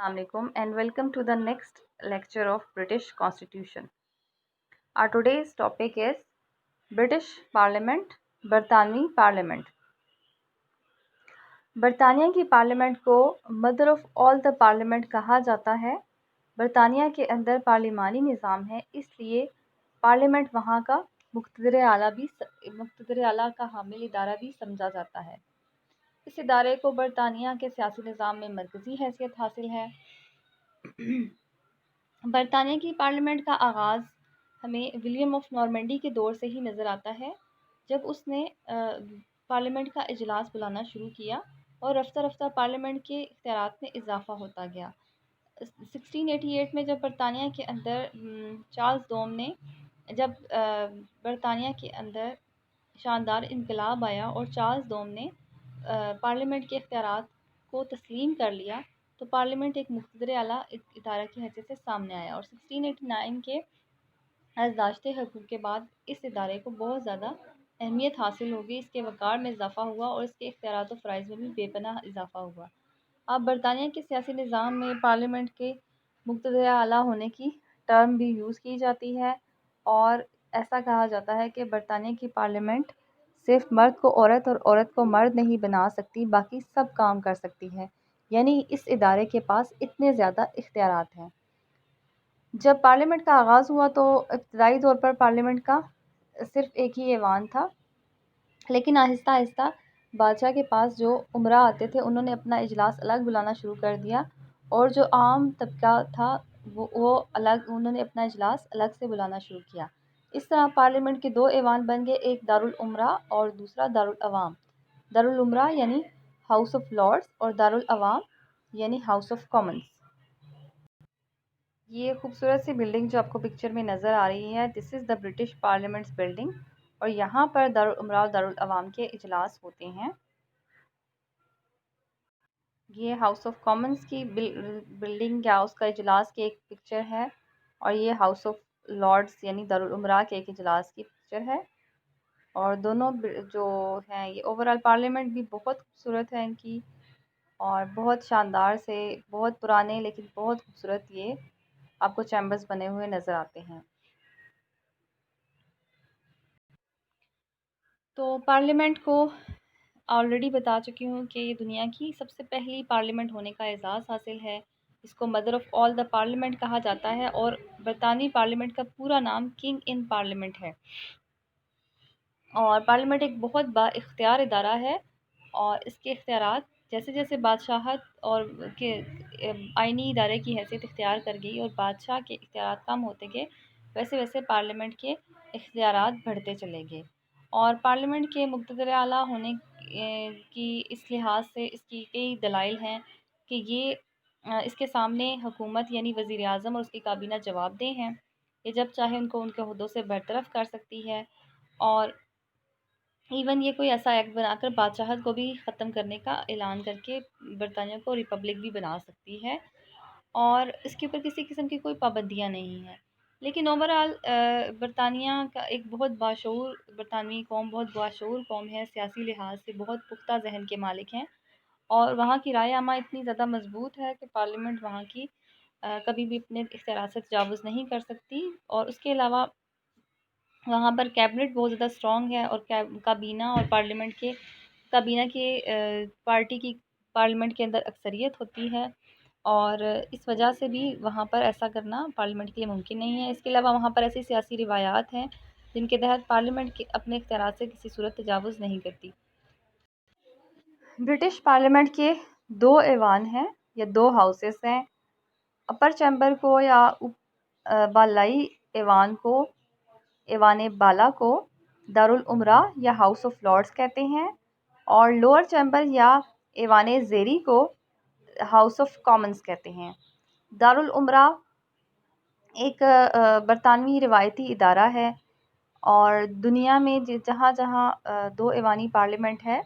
Assalamualaikum and welcome to the next lecture of British Constitution. Our today's topic is British Parliament, برطانوی parliament. برطانیہ کی parliament کو mother of all the parliament کہا جاتا ہے. برطانیہ کے اندر پارلیمانی نظام ہے، اس لیے پارلیمنٹ وہاں کا مقتدر اعلیٰ کا حامل ادارہ بھی سمجھا جاتا ہے. اس ادارے کو برطانیہ کے سیاسی نظام میں مرکزی حیثیت حاصل ہے. برطانیہ کی پارلیمنٹ کا آغاز ہمیں ولیم آف نارمنڈی کے دور سے ہی نظر آتا ہے، جب اس نے پارلیمنٹ کا اجلاس بلانا شروع کیا اور رفتہ رفتہ پارلیمنٹ کے اختیارات میں اضافہ ہوتا گیا. 1688 میں جب برطانیہ کے اندر چارلز دوم نے برطانیہ کے اندر شاندار انقلاب آیا اور چارلز دوم نے پارلیمنٹ کے اختیارات کو تسلیم کر لیا، تو پارلیمنٹ ایک مقتدر اعلیٰ ادارہ کی حیثیت سے سامنے آیا. اور 1689 کے ازداشت حقوق کے بعد اس ادارے کو بہت زیادہ اہمیت حاصل ہوگی، اس کے وقار میں اضافہ ہوا اور اس کے اختیارات و فرائض میں بھی بے پناہ اضافہ ہوا. اب برطانیہ کے سیاسی نظام میں پارلیمنٹ کے مقتدر اعلیٰ ہونے کی ٹرم بھی یوز کی جاتی ہے، اور ایسا کہا جاتا ہے کہ برطانیہ کی پارلیمنٹ صرف مرد کو عورت اور عورت کو مرد نہیں بنا سکتی، باقی سب کام کر سکتی ہے. یعنی اس ادارے کے پاس اتنے زیادہ اختیارات ہیں. جب پارلیمنٹ کا آغاز ہوا تو ابتدائی طور پر پارلیمنٹ کا صرف ایک ہی ایوان تھا، لیکن آہستہ آہستہ بادشاہ کے پاس جو امراء آتے تھے انہوں نے اپنا اجلاس الگ بلانا شروع کر دیا، اور جو عام طبقہ تھا وہ الگ، انہوں نے اپنا اجلاس الگ سے بلانا شروع کیا. اس طرح پارلیمنٹ کے دو ایوان بن گئے، ایک دارالامراء اور دوسرا دارالعوام. دارالامراء یعنی ہاؤس آف لارڈز اور دارالعوام یعنی ہاؤس آف کامنز. یہ خوبصورت سی بلڈنگ جو آپ کو پکچر میں نظر آ رہی ہے، دس از دا برٹش پارلیمنٹس بلڈنگ، اور یہاں پر دارالامراء اور دارالعوام کے اجلاس ہوتے ہیں. یہ ہاؤس آف کامنز کی بلڈنگ یا اس کا اجلاس کی ایک پکچر ہے، اور یہ ہاؤس آف لارڈز یعنی دارالامراء کے ایک اجلاس کی پکچر ہے. اور دونوں جو ہیں یہ اوورال پارلیمنٹ بھی بہت خوبصورت ہے ان کی، اور بہت شاندار سے، بہت پرانے لیکن بہت خوبصورت یہ آپ کو چیمبرز بنے ہوئے نظر آتے ہیں. تو پارلیمنٹ کو آلریڈی بتا چکی ہوں کہ یہ دنیا کی سب سے پہلی پارلیمنٹ ہونے کا اعزاز حاصل ہے. اس کو mother of all the parliament کہا جاتا ہے، اور برطانوی پارلیمنٹ کا پورا نام کنگ ان پارلیمنٹ ہے. اور پارلیمنٹ ایک بہت با اختیار ادارہ ہے، اور اس کے اختیارات جیسے جیسے بادشاہت اور کے آئینی ادارے کی حیثیت اختیار کر گئی اور بادشاہ کے اختیارات کم ہوتے گئے، ویسے ویسے پارلیمنٹ کے اختیارات بڑھتے چلے گئے. اور پارلیمنٹ کے مقتدر اعلیٰ ہونے کی اس لحاظ سے اس کی کئی دلائل ہیں کہ یہ اس کے سامنے حکومت یعنی وزیر اعظم اور اس کی کابینہ جواب دہ ہیں. یہ جب چاہے ان کو ان کے عہدوں سے برطرف کر سکتی ہے، اور ایون یہ کوئی ایسا ایکٹ بنا کر بادشاہت کو بھی ختم کرنے کا اعلان کر کے برطانیہ کو ریپبلک بھی بنا سکتی ہے، اور اس کے اوپر کسی قسم کی کوئی پابندیاں نہیں ہیں. لیکن اوورآل برطانیہ کا ایک بہت باشعور برطانوی قوم بہت باشعور قوم ہے، سیاسی لحاظ سے بہت پختہ ذہن کے مالک ہیں، اور وہاں کی رائے عامہ اتنی زیادہ مضبوط ہے کہ پارلیمنٹ وہاں کی کبھی بھی اپنے اختیارات سے تجاوز نہیں کر سکتی. اور اس کے علاوہ وہاں پر کیبنٹ بہت زیادہ اسٹرانگ ہے، اور کابینہ اور پارلیمنٹ کے کابینہ کے پارٹی کی پارلیمنٹ کے اندر اکثریت ہوتی ہے، اور اس وجہ سے بھی وہاں پر ایسا کرنا پارلیمنٹ کے لیے ممکن نہیں ہے. اس کے علاوہ وہاں پر ایسی سیاسی روایات ہیں جن کے تحت پارلیمنٹ کے اپنے اختیارات سے کسی صورت تجاوز نہیں کرتی. برٹش پارلیمنٹ کے دو ایوان ہیں یا دو ہاؤسز ہیں. اپر چیمبر کو یا بالائی ایوان کو، ایوان بالا کو دارالامراء یا ہاؤس آف لارڈز کہتے ہیں، اور لوور چیمبر یا ایوان زیری کو ہاؤس آف کامنز کہتے ہیں. دارالامراء ایک برطانوی روایتی ادارہ ہے، اور دنیا میں جہاں جہاں دو ایوانی پارلیمنٹ ہے،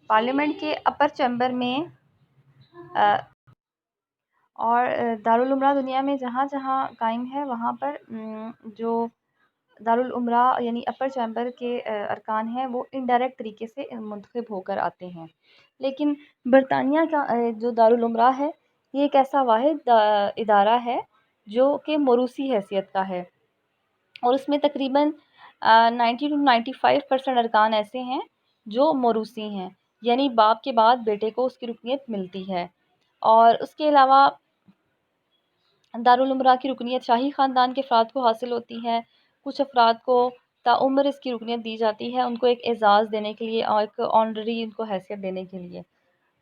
پارلیمنٹ کے اپر چیمبر میں اور دارالامراء دنیا میں جہاں جہاں قائم ہے وہاں پر جو دارالامراء یعنی اپر چیمبر کے ارکان ہیں وہ انڈائریکٹ طریقے سے منتخب ہو کر آتے ہیں. لیکن برطانیہ کا جو دارالامراء ہے یہ ایک ایسا واحد ادارہ ہے جو کہ موروثی حیثیت کا ہے، اور اس میں تقریباً 90 to 95% ارکان ایسے ہیں جو موروثی ہیں، یعنی باپ کے بعد بیٹے کو اس کی رکنیت ملتی ہے۔ اور اس کے علاوہ دارالعمرہ کی رکنیت شاہی خاندان کے افراد کو حاصل ہوتی ہے، کچھ افراد کو تاعمر اس کی رکنیت دی جاتی ہے، ان کو ایک اعزاز دینے کے لیے اور ایک آنرری ان کو حیثیت دینے کے لیے۔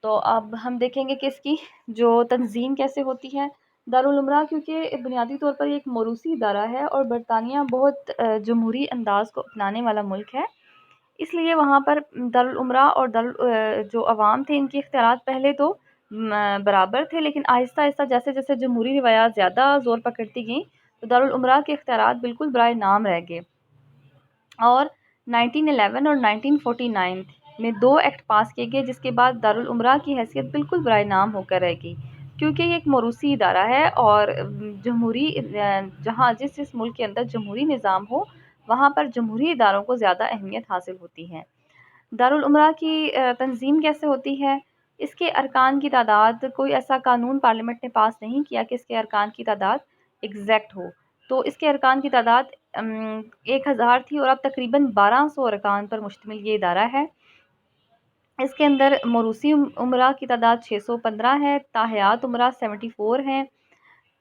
تو اب ہم دیکھیں گے کہ اس کی جو تنظیم کیسے ہوتی ہے۔ دارالعمرہ کیونکہ بنیادی طور پر یہ ایک موروثی ادارہ ہے اور برطانیہ بہت جمہوری انداز کو اپنانے والا ملک ہے، اس لیے وہاں پر دارالعمرہ اور جو عوام تھے ان کے اختیارات پہلے تو برابر تھے، لیکن آہستہ آہستہ جیسے جیسے جمہوری روایات زیادہ زور پکڑتی گئیں تو دارالعمرہ کے اختیارات بالکل برائے نام رہ گئے، اور 1911 اور 1949 میں 2 ایکٹ پاس کیے گئے جس کے بعد دارالعمرہ کی حیثیت بالکل برائے نام ہو کر رہ گئی، کیونکہ یہ ایک موروثی ادارہ ہے اور جمہوری جہاں جس ملک کے اندر جمہوری نظام ہو وہاں پر جمہوری اداروں کو زیادہ اہمیت حاصل ہوتی ہے۔ دارالعمرہ کی تنظیم کیسے ہوتی ہے؟ اس کے ارکان کی تعداد، کوئی ایسا قانون پارلیمنٹ نے پاس نہیں کیا کہ اس کے ارکان کی تعداد ایگزیکٹ ہو، تو اس کے ارکان کی تعداد 1000 تھی اور اب تقریباً 1200 ارکان پر مشتمل یہ ادارہ ہے۔ اس کے اندر موروثی امراء کی تعداد 615 ہے، تاحیات امراء 74 ہیں،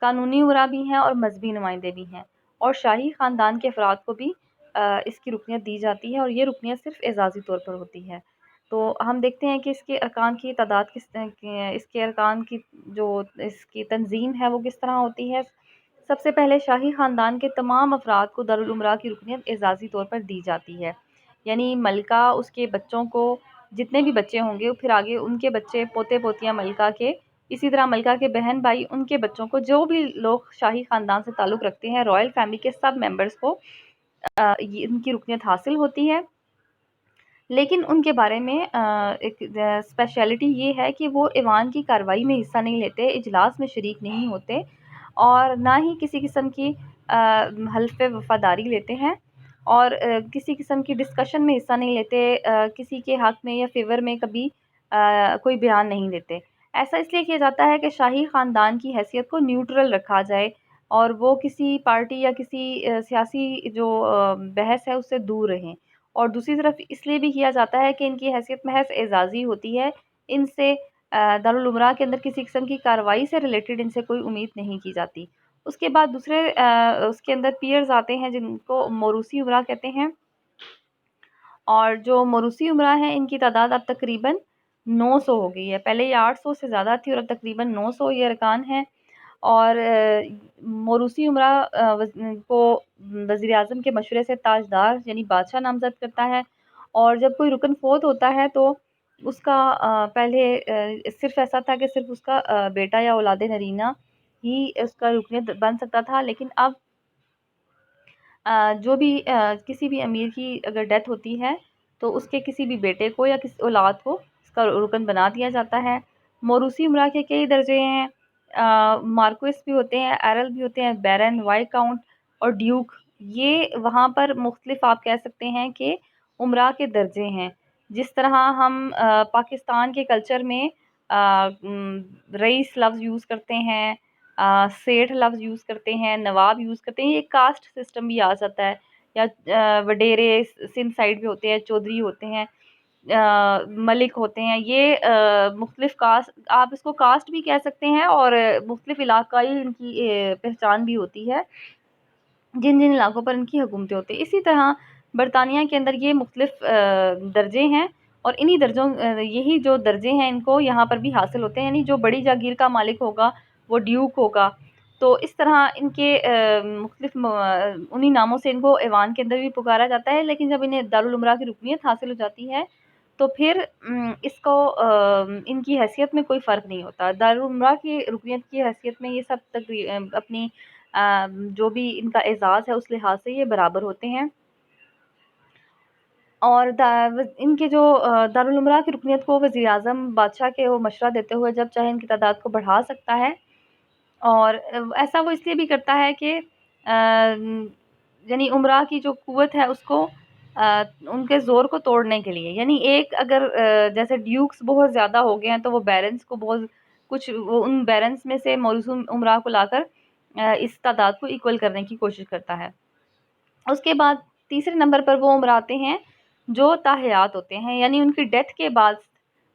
قانونی امراء بھی ہیں اور مذہبی نمائندے بھی ہیں، اور شاہی خاندان کے افراد کو بھی اس کی رکنیت دی جاتی ہے، اور یہ رکنیت صرف اعزازی طور پر ہوتی ہے۔ تو ہم دیکھتے ہیں کہ اس کے ارکان کی تعداد اس کے ارکان کی جو اس کی تنظیم ہے وہ کس طرح ہوتی ہے۔ سب سے پہلے شاہی خاندان کے تمام افراد کو دارالعمرہ کی رکنیت اعزازی طور پر دی جاتی ہے، یعنی ملکہ، اس کے بچوں کو، جتنے بھی بچے ہوں گے پھر آگے ان کے بچے، پوتے پوتیاں ملکہ کے، اسی طرح ملکہ کے بہن بھائی، ان کے بچوں کو، جو بھی لوگ شاہی خاندان سے تعلق رکھتے ہیں، رائل فیملی کے سب ممبرز کو ان کی رکنیت حاصل ہوتی ہے۔ لیکن ان کے بارے میں ایک اسپیشلٹی یہ ہے کہ وہ ایوان کی کارروائی میں حصہ نہیں لیتے، اجلاس میں شریک نہیں ہوتے، اور نہ ہی کسی قسم کی حلف وفاداری لیتے ہیں، اور کسی قسم کی ڈسکشن میں حصہ نہیں لیتے، کسی کے حق میں یا فیور میں کبھی کوئی بیان نہیں دیتے۔ ایسا اس لیے کیا جاتا ہے کہ شاہی خاندان کی حیثیت کو نیوٹرل رکھا جائے اور وہ کسی پارٹی یا کسی سیاسی جو بحث ہے اس سے دور رہیں، اور دوسری طرف اس لیے بھی کیا جاتا ہے کہ ان کی حیثیت محض اعزازی ہوتی ہے، ان سے دارالعمرہ کے اندر کسی قسم کی کارروائی سے ریلیٹڈ ان سے کوئی امید نہیں کی جاتی۔ اس کے بعد دوسرے اس کے اندر پیئرز آتے ہیں جن کو موروثی امراء کہتے ہیں، اور جو موروثی امراء ہیں ان کی تعداد اب تقریباً 900 ہو گئی ہے، پہلے یہ 800 سے زیادہ تھی اور اب تقریباً 900 یہ ارکان ہیں۔ اور موروثی امراء کو وزیر اعظم کے مشورے سے تاجدار یعنی بادشاہ نامزد کرتا ہے، اور جب کوئی رکن فوت ہوتا ہے تو اس کا پہلے صرف ایسا تھا کہ صرف اس کا بیٹا یا اولاد نرینہ ہی اس کا رکنیت بن سکتا تھا، لیکن اب جو بھی کسی بھی امیر کی اگر ڈیتھ ہوتی ہے تو اس کے کسی بھی بیٹے کو یا کسی اولاد کو اس کا رکن بنا دیا جاتا ہے۔ موروثی امراء کے کئی درجے ہیں، مارکوس بھی ہوتے ہیں، ایرل بھی ہوتے ہیں، بیرن، وائسکاؤنٹ اور ڈیوک، یہ وہاں پر مختلف آپ کہہ سکتے ہیں کہ امراء کے درجے ہیں۔ جس طرح ہم پاکستان کے کلچر میں رئیس لفظ یوز کرتے ہیں، سیٹھ لفظ یوز کرتے ہیں، نواب یوز کرتے ہیں، یہ ایک کاسٹ سسٹم بھی آ جاتا ہے، یا وڈیرے سندھ سائڈ بھی ہوتے ہیں، چودھری ہوتے ہیں، ملک ہوتے ہیں، یہ مختلف کاسٹ، آپ اس کو کاسٹ بھی کہہ سکتے ہیں، اور مختلف علاقائی ان کی پہچان بھی ہوتی ہے جن جن علاقوں پر ان کی حکومتیں ہوتی ہیں۔ اسی طرح برطانیہ کے اندر یہ مختلف درجے ہیں، اور انہی درجوں یہی جو درجے ہیں ان کو یہاں پر بھی حاصل ہوتے ہیں، یعنی جو بڑی جاگیر کا مالک ہوگا وہ ڈیوک ہوگا، تو اس طرح ان کے مختلف انہی ناموں سے ان کو ایوان کے اندر بھی پکارا جاتا ہے، لیکن جب انہیں دارالعمرہ کی رکنیت حاصل ہو جاتی ہے تو پھر اس کو ان کی حیثیت میں کوئی فرق نہیں ہوتا، دارالعمرہ کی رکنیت کی حیثیت میں یہ سب اپنی جو بھی ان کا اعزاز ہے اس لحاظ سے یہ برابر ہوتے ہیں۔ اور ان کے جو دارالعمرہ کی رکنیت کو وزیر اعظم بادشاہ کے وہ مشورہ دیتے ہوئے جب چاہے ان کی تعداد کو بڑھا سکتا ہے، اور ایسا وہ اس لیے بھی کرتا ہے کہ یعنی امراء کی جو قوت ہے اس کو ان کے زور کو توڑنے کے لیے، یعنی ایک اگر جیسے ڈیوکس بہت زیادہ ہو گئے ہیں تو وہ بیرنس کو بہت کچھ وہ ان بیرنس میں سے موروثی امراء کو لا کر اس تعداد کو ایکول کرنے کی کوشش کرتا ہے۔ اس کے بعد تیسرے نمبر پر وہ امراء آتے ہیں جو تاحیات ہوتے ہیں، یعنی ان کی ڈیتھ کے بعد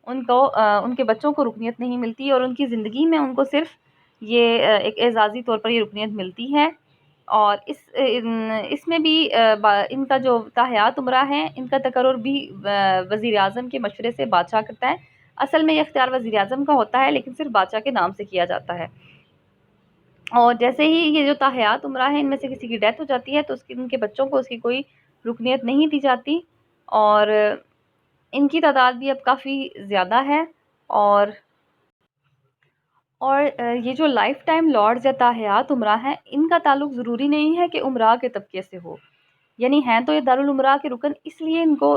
ان کو ان کے بچوں کو رکنیت نہیں ملتی، اور ان کی زندگی میں ان کو صرف یہ ایک اعزازی طور پر یہ رکنیت ملتی ہے۔ اور اس میں بھی ان کا جو تاحیات امراء ہیں، ان کا تقرر بھی وزیر اعظم کے مشورے سے بادشاہ کرتا ہے۔ اصل میں یہ اختیار وزیر اعظم کا ہوتا ہے، لیکن صرف بادشاہ کے نام سے کیا جاتا ہے۔ اور جیسے ہی یہ جو تاحیات امراء ہیں، ان میں سے کسی کی ڈیتھ ہو جاتی ہے تو ان کے بچوں کو اس کی کوئی رکنیت نہیں دی جاتی، اور ان کی تعداد بھی اب کافی زیادہ ہے۔ اور یہ جو لائف ٹائم لارڈز یا تاحیات امراء ہیں، ان کا تعلق ضروری نہیں ہے کہ امراء کے طبقے سے ہو، یعنی ہیں تو یہ دارالامراء کے رکن، اس لیے ان کو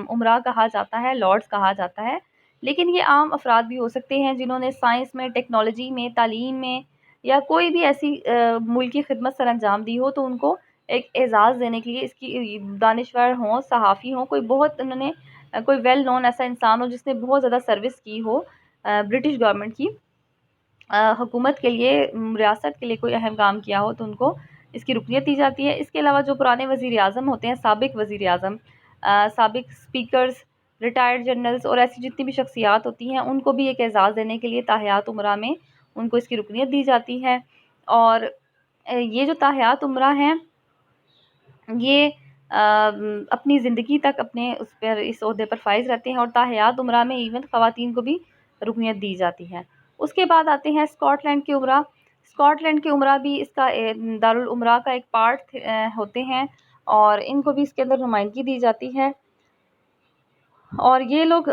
امراء کہا جاتا ہے، لارڈز کہا جاتا ہے، لیکن یہ عام افراد بھی ہو سکتے ہیں جنہوں نے سائنس میں، ٹیکنالوجی میں، تعلیم میں یا کوئی بھی ایسی ملکی خدمت سر انجام دی ہو، تو ان کو ایک اعزاز دینے کے لیے، اس کی دانشور ہوں، صحافی ہوں، کوئی بہت انہوں نے کوئی ویل نون ایسا انسان ہو جس نے بہت زیادہ سروس کی ہو برٹش گورنمنٹ کی، حکومت کے لیے، ریاست کے لیے کوئی اہم کام کیا ہو، تو ان کو اس کی رکنیت دی جاتی ہے۔ اس کے علاوہ جو پرانے وزیر اعظم ہوتے ہیں، سابق وزیر اعظم، سابق اسپیکرز، ریٹائرڈ جنرلز اور ایسی جتنی بھی شخصیات ہوتی ہیں، ان کو بھی ایک اعزاز دینے کے لیے تاحیات امراء میں ان کو اس کی رکنیت دی جاتی ہے۔ اور یہ جو تاحیات امراء ہیں، یہ اپنی زندگی تک اپنے اس عہدے پر فائز رہتے ہیں، اور تاحیات امراء میں ایون خواتین کو بھی رکنیت دی جاتی ہے۔ اس کے بعد آتے ہیں اسکاٹ لینڈ کے امراء۔ اسکاٹ لینڈ کے امراء بھی اس کا دارالامراء کا ایک پارٹ ہوتے ہیں، اور ان کو بھی اس کے اندر نمائندگی دی جاتی ہے۔ اور یہ لوگ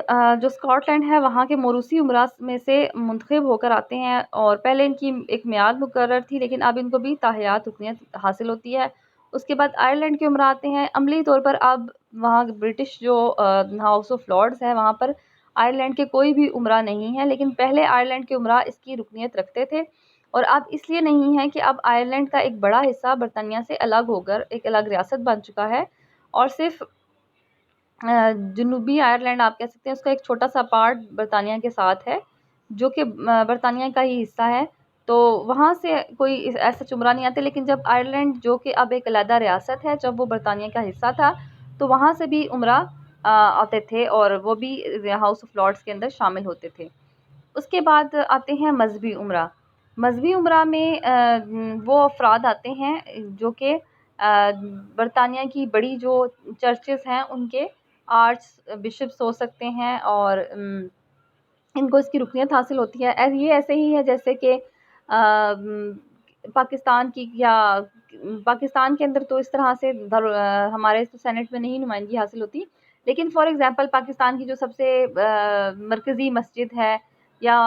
جو اسکاٹ لینڈ ہے، وہاں کے موروثی امراء میں سے منتخب ہو کر آتے ہیں، اور پہلے ان کی ایک میعاد مقرر تھی، لیکن اب ان کو بھی تاحیات رکنیت حاصل ہوتی ہے۔ اس کے بعد آئرلینڈ کے امراء آتے ہیں۔ عملی طور پر اب وہاں برٹش جو ہاؤس آف لارڈز ہے، وہاں پر آئرلینڈ کے کوئی بھی امراء نہیں ہیں، لیکن پہلے آئرلینڈ کے امراء اس کی رکنیت رکھتے تھے، اور اب اس لیے نہیں ہے کہ اب آئرلینڈ کا ایک بڑا حصہ برطانیہ سے الگ ہو کر ایک الگ ریاست بن چکا ہے، اور صرف جنوبی آئرلینڈ آپ کہہ سکتے ہیں، اس کا ایک چھوٹا سا پارٹ برطانیہ کے ساتھ ہے، جو کہ برطانیہ کا ہی حصہ ہے، تو وہاں سے کوئی ایسا امراء نہیں آتے۔ لیکن جب آئرلینڈ جو کہ اب ایک علیحدہ ریاست ہے، جب وہ برطانیہ کا حصہ تھا، تو وہاں سے بھی امراء آتے تھے، اور وہ بھی ہاؤس آف لارڈز کے اندر شامل ہوتے تھے۔ اس کے بعد آتے ہیں مذہبی امراء۔ مذہبی امراء میں وہ افراد آتے ہیں جو کہ برطانیہ کی بڑی جو چرچز ہیں، ان کے آرچ بشپس ہو سکتے ہیں، اور ان کو اس کی رکنیت حاصل ہوتی ہے۔ یہ ایسے ہی ہے جیسے کہ پاکستان کی، یا پاکستان کے اندر تو اس طرح سے ہمارے سینٹ میں نہیں نمائندگی حاصل ہوتی، لیکن فار ایگزامپل پاکستان کی جو سب سے مرکزی مسجد ہے، یا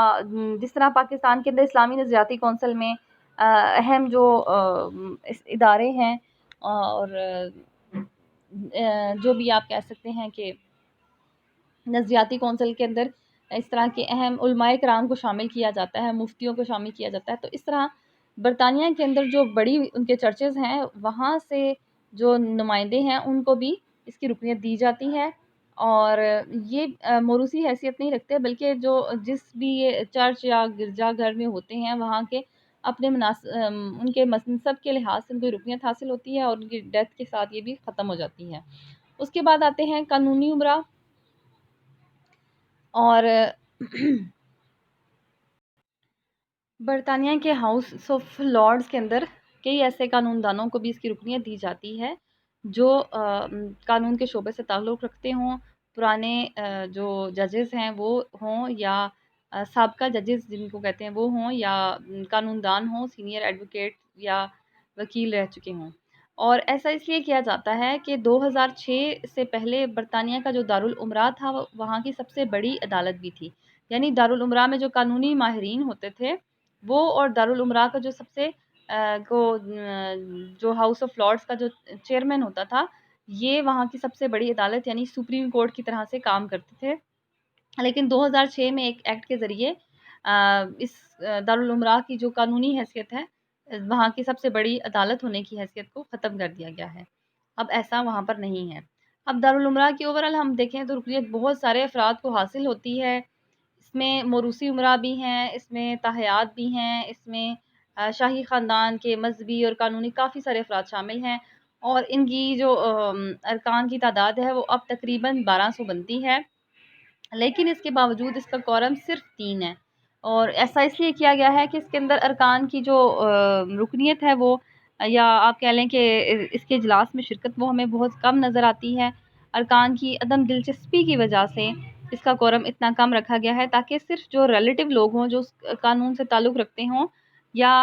جس طرح پاکستان کے اندر اسلامی نظریاتی کونسل میں اہم جو ادارے ہیں، اور جو بھی آپ کہہ سکتے ہیں کہ نظریاتی کونسل کے اندر اس طرح کے اہم علماء کرام کو شامل کیا جاتا ہے، مفتیوں کو شامل کیا جاتا ہے، تو اس طرح برطانیہ کے اندر جو بڑی ان کے چرچز ہیں، وہاں سے جو نمائندے ہیں، ان کو بھی اس کی رکنیت دی جاتی ہے، اور یہ موروثی حیثیت نہیں رکھتے، بلکہ جس بھی یہ چرچ یا گرجا گھر میں ہوتے ہیں، وہاں کے اپنے ان کے منصب کے لحاظ سے ان کو رکنیت حاصل ہوتی ہے، اور ان کی ڈیتھ کے ساتھ یہ بھی ختم ہو جاتی ہے۔ اس کے بعد آتے ہیں قانونی امراء۔ اور برطانیہ کے ہاؤس آف لارڈز کے اندر کئی ایسے قانون دانوں کو بھی اس کی رکنیت دی جاتی ہے جو قانون کے شعبے سے تعلق رکھتے ہوں، پرانے جو ججز ہیں وہ ہوں، یا سابقہ ججز جن کو کہتے ہیں وہ ہوں، یا قانون دان ہوں، سینئر ایڈوکیٹ یا وکیل رہ چکے ہوں۔ اور ایسا اس لیے کیا جاتا ہے کہ 2006 سے پہلے برطانیہ کا جو دارالامراء تھا، وہاں کی سب سے بڑی عدالت بھی تھی، یعنی دارالامراء میں جو قانونی ماہرین ہوتے تھے وہ، اور دارالامراء کا جو سب سے جو ہاؤس آف لارڈز کا جو چیئرمین ہوتا تھا، یہ وہاں کی سب سے بڑی عدالت یعنی سپریم کورٹ کی طرح سے کام کرتے تھے۔ لیکن 2006 میں ایک ایکٹ کے ذریعے اس دارالامراء کی جو قانونی حیثیت ہے، وہاں کی سب سے بڑی عدالت ہونے کی حیثیت کو ختم کر دیا گیا ہے، اب ایسا وہاں پر نہیں ہے۔ اب دارالامراء کی اوورال ہم دیکھیں تو رکنیت بہت سارے افراد کو حاصل ہوتی ہے، اس میں موروثی امراء بھی ہیں، اس میں تاحیات بھی ہیں، اس میں شاہی خاندان کے مذہبی اور قانونی کافی سارے افراد شامل ہیں، اور ان کی جو ارکان کی تعداد ہے وہ اب تقریباً 1200 بنتی ہے، لیکن اس کے باوجود اس کا کورم صرف 3 ہے، اور ایسا اس لیے کیا گیا ہے کہ اس کے اندر ارکان کی جو رکنیت ہے وہ، یا آپ کہہ لیں کہ اس کے اجلاس میں شرکت، وہ ہمیں بہت کم نظر آتی ہے۔ ارکان کی عدم دلچسپی کی وجہ سے اس کا کورم اتنا کم رکھا گیا ہے، تاکہ صرف جو ریلیٹو لوگ ہوں، جو اس قانون سے تعلق رکھتے ہوں، یا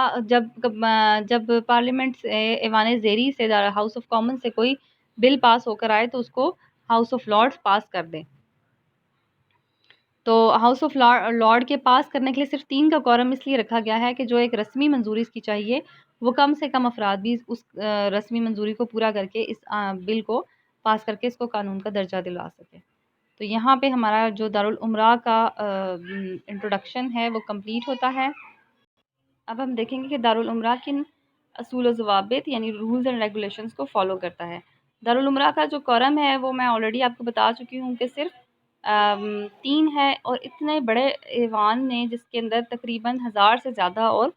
جب پارلیمنٹ سے ایوان زیری سے ہاؤس آف کامن سے کوئی بل پاس ہو کر آئے تو اس کو ہاؤس آف لارڈز پاس کر دیں۔ تو ہاؤس آف لارڈ کے پاس کرنے کے لیے صرف 3 کا کورم اس لیے رکھا گیا ہے کہ جو ایک رسمی منظوری اس کی چاہیے، وہ کم سے کم افراد بھی اس رسمی منظوری کو پورا کر کے اس بل کو پاس کر کے اس کو قانون کا درجہ دلوا سکے۔ تو یہاں پہ ہمارا جو دارالامراء کا انٹروڈکشن ہے وہ کمپلیٹ ہوتا ہے۔ اب ہم دیکھیں گے کہ دارالامراء کن اصول و ضوابط یعنی رولز اینڈ ریگولیشنز کو فالو کرتا ہے۔ دارالامراء کا جو کورم ہے وہ میں آلریڈی آپ کو بتا چکی ہوں کہ صرف 3 ہے، اور اتنے بڑے ایوان نے جس کے اندر تقریباً 1000 سے زیادہ اور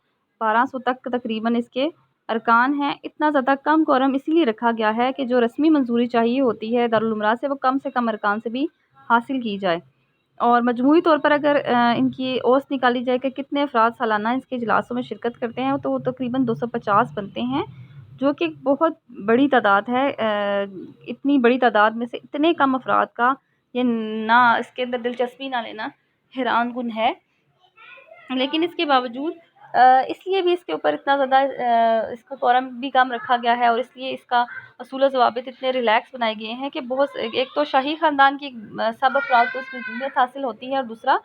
1200 تک تقریباً اس کے ارکان ہیں، اتنا زیادہ کم کورم اسی لیے رکھا گیا ہے کہ جو رسمی منظوری چاہیے ہوتی ہے دارالامراء سے، وہ کم سے کم ارکان سے بھی حاصل کی جائے، اور مجموعی طور پر اگر ان کی اوسط نکالی جائے کہ کتنے افراد سالانہ اس کے اجلاسوں میں شرکت کرتے ہیں، تو وہ تقریباً 250 بنتے ہیں، جو کہ بہت بڑی تعداد ہے۔ اتنی بڑی تعداد میں سے اتنے کم افراد کا یہ نہ اس کے اندر دلچسپی نہ لینا حیران کن ہے، لیکن اس کے باوجود اس لیے بھی اس کے اوپر اتنا زیادہ اس کا کورم بھی کم رکھا گیا ہے، اور اس لیے اس کا اصول و ضوابط اتنے ریلیکس بنائے گئے ہیں کہ بہت ایک تو شاہی خاندان کی سب افراد کو اس میں جمہوریت حاصل ہوتی ہے، اور دوسرا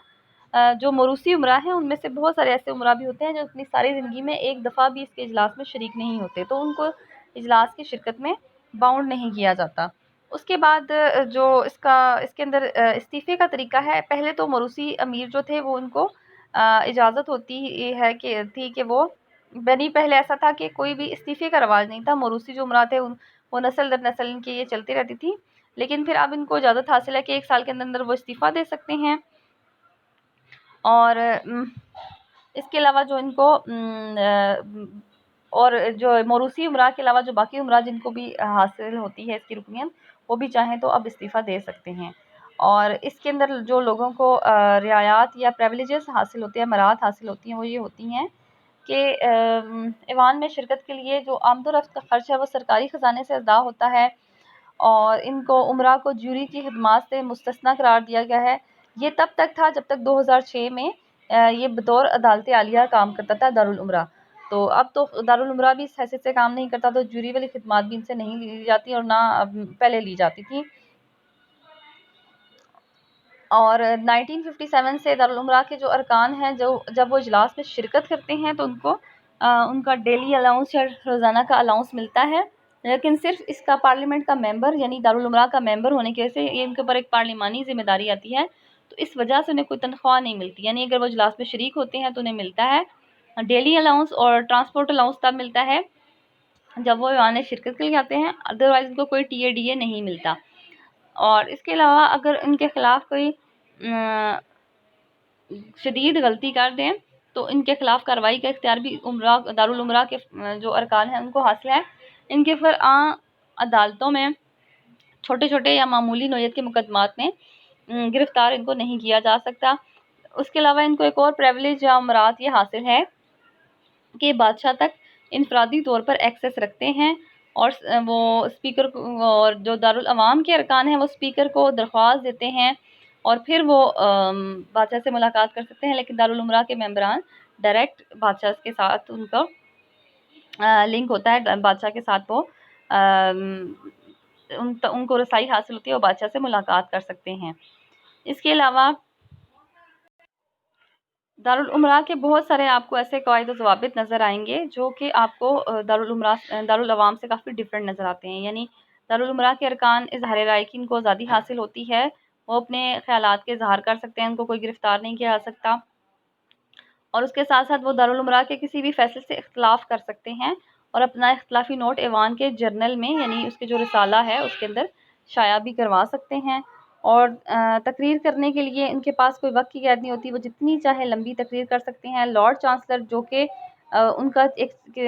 جو موروثی امراء ہیں ان میں سے بہت سارے ایسے امراء بھی ہوتے ہیں جو اپنی ساری زندگی میں ایک دفعہ بھی اس کے اجلاس میں شریک نہیں ہوتے، تو ان کو اجلاس کی شرکت میں باؤنڈ نہیں کیا جاتا۔ اس کے بعد جو اس کے اندر استعفے کا طریقہ ہے، پہلے تو موروثی امیر جو تھے وہ ان کو اجازت ہوتی ہے کہ تھی کہ وہ پہلے ایسا تھا کہ کوئی بھی استعفے کا رواج نہیں تھا، موروثی جو امراء تھے وہ نسل در نسل ان کی یہ چلتی رہتی تھی، لیکن پھر اب ان کو اجازت حاصل ہے کہ 1 سال کے اندر وہ استعفیٰ دے سکتے ہیں، اور اس کے علاوہ جو ان کو اور جو موروثی امراء کے علاوہ جو باقی امراء جن کو بھی حاصل ہوتی ہے اس کی رکنیت، وہ بھی چاہیں تو اب استعفیٰ دے سکتے ہیں۔ اور اس کے اندر جو لوگوں کو رعایات یا پریویلیجز حاصل ہوتے ہیں، مراعات حاصل ہوتی ہیں، وہ یہ ہوتی ہیں کہ ایوان میں شرکت کے لیے جو آمد و رفت کا خرچ ہے وہ سرکاری خزانے سے ادا ہوتا ہے، اور ان کو امراء کو جوری کی خدمات سے مستثنیٰ قرار دیا گیا ہے۔ یہ تب تک تھا جب تک 2006 میں یہ بطور عدالت عالیہ کام کرتا تھا دارالامراء، تو اب تو دارالامراء بھی اس حیثیت سے کام نہیں کرتا، تو جوری والی خدمات بھی ان سے نہیں لی جاتی، اور نہ پہلے لی جاتی تھی۔ اور 1957 سے دارالامراء کے جو ارکان ہیں جب وہ اجلاس میں شرکت کرتے ہیں تو ان کو ان کا ڈیلی الاؤنس یا روزانہ کا الاؤنس ملتا ہے، لیکن صرف اس کا پارلیمنٹ کا ممبر یعنی دارالامراء کا ممبر ہونے کی وجہ سے یہ ان کے اوپر ایک پارلیمانی ذمہ داری آتی ہے، تو اس وجہ سے انہیں کوئی تنخواہ نہیں ملتی، یعنی اگر وہ اجلاس میں شریک ہوتے ہیں تو انہیں ملتا ہے ڈیلی الاؤنس، اور ٹرانسپورٹ الاؤنس تب ملتا ہے جب وہ ایوان میں شرکت کے لیے آتے ہیں، ادروائز ان کو کوئی ٹی اے ڈی اے نہیں ملتا۔ اور اس کے علاوہ اگر ان کے خلاف کوئی شدید غلطی کر دیں تو ان کے خلاف کارروائی کا اختیار بھی دارالامراء کے جو ارکان ہیں ان کو حاصل ہے۔ ان کے پھر عدالتوں میں چھوٹے چھوٹے یا معمولی نوعیت کے مقدمات میں گرفتار ان کو نہیں کیا جا سکتا۔ اس کے علاوہ ان کو ایک اور پریویلیج یا امراءت یہ حاصل ہے کہ بادشاہ تک انفرادی طور پر ایکسیس رکھتے ہیں، اور وہ اسپیکر اور جو دارالعوام کے ارکان ہیں وہ اسپیکر کو درخواست دیتے ہیں اور پھر وہ بادشاہ سے ملاقات کر سکتے ہیں، لیکن دارالامراء کے ممبران ڈائریکٹ بادشاہ کے ساتھ ان کا لنک ہوتا ہے، بادشاہ کے ساتھ وہ ان کو رسائی حاصل ہوتی ہے، وہ بادشاہ سے ملاقات کر سکتے ہیں۔ اس کے علاوہ دارالامراء کے بہت سارے آپ کو ایسے قواعد و ضوابط نظر آئیں گے جو کہ آپ کو دارالعوام سے کافی ڈفرینٹ نظر آتے ہیں، یعنی دارالامراء کے ارکان اظہار رائے کی ان کو آزادی حاصل ہوتی ہے، وہ اپنے خیالات کے اظہار کر سکتے ہیں، ان کو کوئی گرفتار نہیں کیا جا سکتا، اور اس کے ساتھ ساتھ وہ دارالامراء کے کسی بھی فیصلے سے اختلاف کر سکتے ہیں اور اپنا اختلافی نوٹ ایوان کے جرنل میں یعنی اس کے جو رسالہ ہے اس کے اندر شائع بھی کروا سکتے ہیں۔ اور تقریر کرنے کے لیے ان کے پاس کوئی وقت کی قید نہیں ہوتی، وہ جتنی چاہے لمبی تقریر کر سکتے ہیں۔ لارڈ چانسلر جو کہ ان کا ایک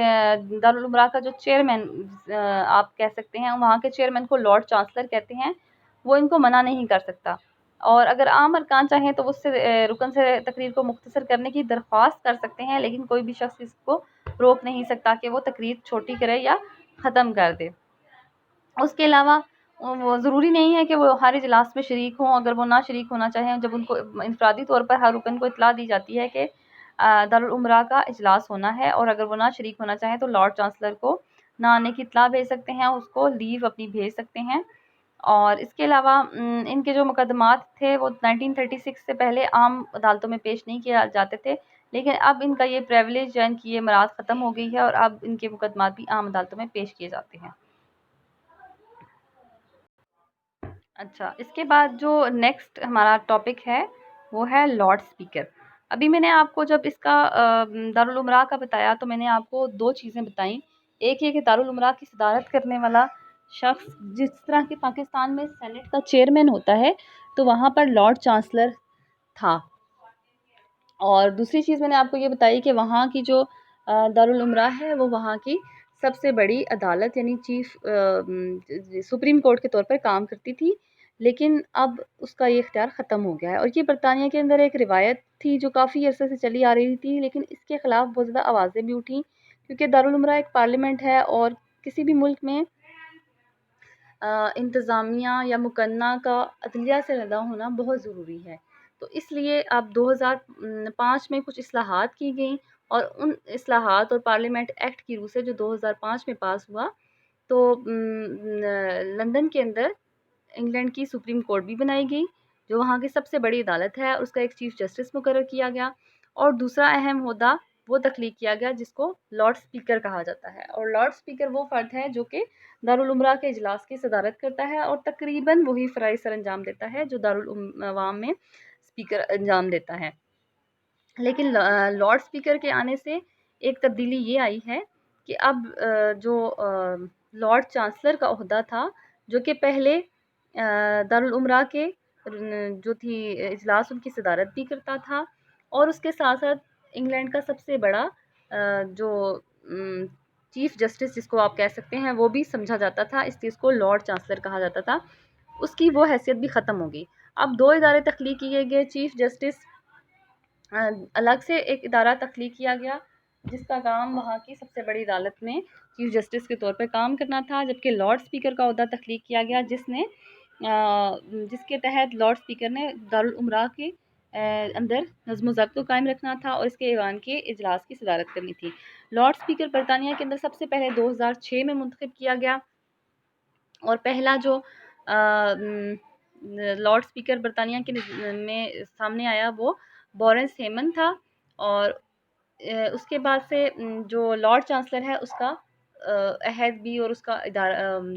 دارالعمرہ کا جو چیئرمین آپ کہہ سکتے ہیں، وہاں کے چیئرمین کو لارڈ چانسلر کہتے ہیں، وہ ان کو منع نہیں کر سکتا، اور اگر عام ارکان چاہیں تو اس سے رکن سے تقریر کو مختصر کرنے کی درخواست کر سکتے ہیں، لیکن کوئی بھی شخص اس کو روک نہیں سکتا کہ وہ تقریر چھوٹی کرے یا ختم کر دے۔ اس کے علاوہ وہ ضروری نہیں ہے کہ وہ ہر اجلاس میں شریک ہوں، اگر وہ نہ شریک ہونا چاہیں، جب ان کو انفرادی طور پر ہر رکن کو اطلاع دی جاتی ہے کہ دارالعمرہ کا اجلاس ہونا ہے، اور اگر وہ نہ شریک ہونا چاہیں تو لارڈ چانسلر کو نہ آنے کی اطلاع بھیج سکتے ہیں، اس کو لیو اپنی بھیج سکتے ہیں۔ اور اس کے علاوہ ان کے جو مقدمات تھے وہ 1936 سے پہلے عام عدالتوں میں پیش نہیں کیے جاتے تھے، لیکن اب ان کا یہ پریویلیج یا ان کی یہ مراد ختم ہو گئی ہے، اور اب ان کے مقدمات بھی عام عدالتوں میں پیش کیے جاتے ہیں۔ اچھا، اس کے بعد جو نیکسٹ ہمارا ٹاپک ہے وہ ہے لارڈ اسپیکر۔ ابھی میں نے آپ کو جب اس کا دارالعمرہ کا بتایا تو میں نے آپ کو دو چیزیں بتائیں، ایک یہ کہ دارالعمرہ کی صدارت کرنے والا شخص جس طرح کہ پاکستان میں سینٹ کا چیئرمین ہوتا ہے تو وہاں پر لارڈ چانسلر تھا، اور دوسری چیز میں نے آپ کو یہ بتائی کہ وہاں کی جو دارالعمرہ ہے وہ وہاں کی سب سے بڑی عدالت یعنی چیف سپریم کورٹ کے طور پر کام کرتی تھی، لیکن اب اس کا یہ اختیار ختم ہو گیا ہے، اور یہ برطانیہ کے اندر ایک روایت تھی جو کافی عرصے سے چلی آ رہی تھی، لیکن اس کے خلاف بہت زیادہ آوازیں بھی اٹھیں، کیونکہ دارالعمرہ ایک پارلیمنٹ ہے، اور کسی بھی ملک میں انتظامیہ یا مقننہ کا عدلیہ سے لگا ہونا بہت ضروری ہے۔ تو اس لیے اب 2005 میں کچھ اصلاحات کی گئیں، اور ان اصلاحات اور پارلیمنٹ ایکٹ کی روح سے جو 2005 میں پاس ہوا تو لندن کے اندر انگلینڈ کی سپریم کورٹ بھی بنائی گئی جو وہاں کی سب سے بڑی عدالت ہے، اس کا ایک چیف جسٹس مقرر کیا گیا، اور دوسرا اہم عہدہ وہ تخلیق کیا گیا جس کو لارڈ اسپیکر کہا جاتا ہے، اور لارڈ اسپیکر وہ فرد ہے جو کہ دارالعمرہ کے اجلاس کی صدارت کرتا ہے، اور تقریباً وہی فرائض سر انجام دیتا ہے جو دارالعوام میں اسپیکر انجام دیتا ہے۔ لیکن لارڈ اسپیکر کے آنے سے ایک تبدیلی یہ آئی ہے کہ اب جو لارڈ چانسلر کا عہدہ تھا جو کہ پہلے دارالعمرہ کے جو تھی اجلاس ان کی صدارت بھی کرتا تھا، اور اس کے ساتھ ساتھ انگلینڈ کا سب سے بڑا جو چیف جسٹس جس کو آپ کہہ سکتے ہیں وہ بھی سمجھا جاتا تھا، اس چیز کو لارڈ چانسلر کہا جاتا تھا، اس کی وہ حیثیت بھی ختم ہو گئی۔ اب دو ادارے تخلیق کیے گئے، چیف جسٹس الگ سے ایک ادارہ تخلیق کیا گیا جس کا کام وہاں کی سب سے بڑی عدالت میں چیف جسٹس کے طور پر کام کرنا تھا، جبکہ لارڈ اسپیکر کا عہدہ تخلیق کیا گیا جس کے تحت لارڈ اسپیکر نے دارالعمرہ کے اندر نظم و ضبط کو قائم رکھنا تھا اور اس کے ایوان کے اجلاس کی صدارت کرنی تھی۔ لارڈ اسپیکر برطانیہ کے اندر سب سے پہلے 2006 میں منتخب کیا گیا، اور پہلا جو لارڈ اسپیکر برطانیہ کے میں سامنے آیا وہ بورنس ہیمن تھا، اور اس کے بعد سے جو لارڈ چانسلر ہے اس کا عہد بھی اور اس کا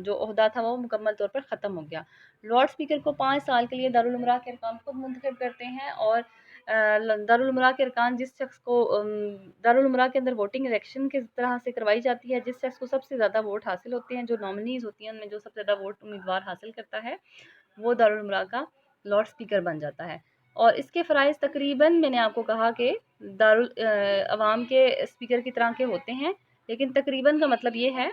جو عہدہ تھا وہ مکمل طور پر ختم ہو گیا۔ لارڈ اسپیکر کو 5 سال کے لیے دارالعمرہ کے ارکان خود منتخب کرتے ہیں، اور دارالعمرہ کے ارکان جس شخص کو دارالعمرہ کے اندر ووٹنگ الیکشن کی طرح سے کروائی جاتی ہے، جس شخص کو سب سے زیادہ ووٹ حاصل ہوتے ہیں، جو نامنیز ہوتی ہیں ان میں جو سب سے زیادہ ووٹ امیدوار حاصل کرتا ہے وہ دارالعمرہ کا لارڈ اسپیکر بن جاتا ہے۔ اور اس کے فرائض تقریباً میں نے آپ کو کہا کہ عوام کے اسپیکر کی طرح کے ہوتے ہیں، لیکن تقریباً کا مطلب یہ ہے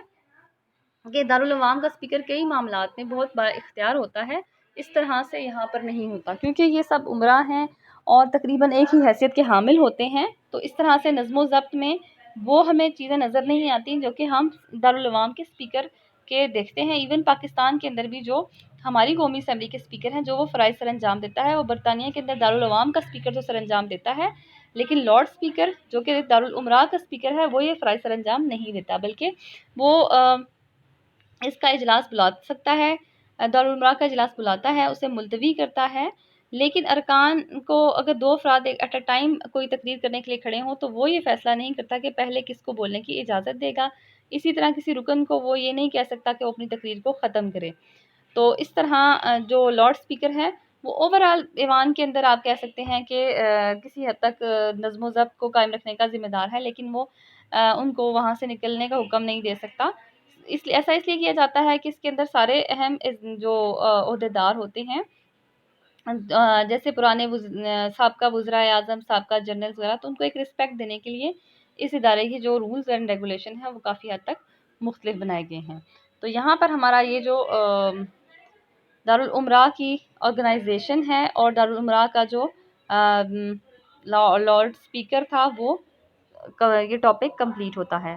کہ دارالعوام کا اسپیکر کئی معاملات میں بہت با اختیار ہوتا ہے، اس طرح سے یہاں پر نہیں ہوتا کیونکہ یہ سب عمرہ ہیں اور تقریباً ایک ہی حیثیت کے حامل ہوتے ہیں، تو اس طرح سے نظم و ضبط میں وہ ہمیں چیزیں نظر نہیں آتی جو کہ ہم دارالعوام کے اسپیکر کے دیکھتے ہیں۔ ایون پاکستان کے اندر بھی جو ہماری قومی اسمبلی کے اسپیکر ہیں جو وہ فرائض سر انجام دیتا ہے، وہ برطانیہ کے اندر دارالعوام کا اسپیکر جو سر انجام دیتا ہے، لیکن لارڈ اسپیکر جو کہ دارالعمرہ کا اسپیکر ہے وہ یہ فرائض سر انجام نہیں دیتا، بلکہ وہ اس کا اجلاس بلا سکتا ہے، دارالعمرہ کا اجلاس بلاتا ہے، اسے ملتوی کرتا ہے، لیکن ارکان کو اگر 2 افراد ایٹ اے ٹائم کوئی تقریر کرنے کے لیے کھڑے ہوں تو وہ یہ فیصلہ نہیں کرتا کہ پہلے کس کو بولنے کی اجازت دے گا، اسی طرح کسی رکن کو وہ یہ نہیں کہہ سکتا کہ وہ اپنی تقریر کو ختم کرے۔ تو اس طرح جو لارڈ اسپیکر ہے وہ اوورآل ایوان کے اندر آپ کہہ سکتے ہیں کہ کسی حد تک نظم و ضبط کو قائم رکھنے کا ذمہ دار ہے، لیکن وہ ان کو وہاں سے نکلنے کا حکم نہیں دے سکتا۔ اس لیے کیا جاتا ہے کہ اس کے اندر سارے اہم جو عہدیدار ہوتے ہیں جیسے پرانے سابقہ وزرائے اعظم، سابقہ جنرلز وغیرہ، تو ان کو ایک رسپیکٹ دینے کے لیے اس ادارے کی جو رولز اینڈ ریگولیشن ہیں وہ کافی حد تک مختلف بنائے گئے ہیں۔ تو یہاں پر ہمارا یہ جو دارالامراء کی آرگنائزیشن ہے اور دارالامراء کا جو لارڈ اسپیکر تھا، وہ یہ ٹاپک کمپلیٹ ہوتا ہے۔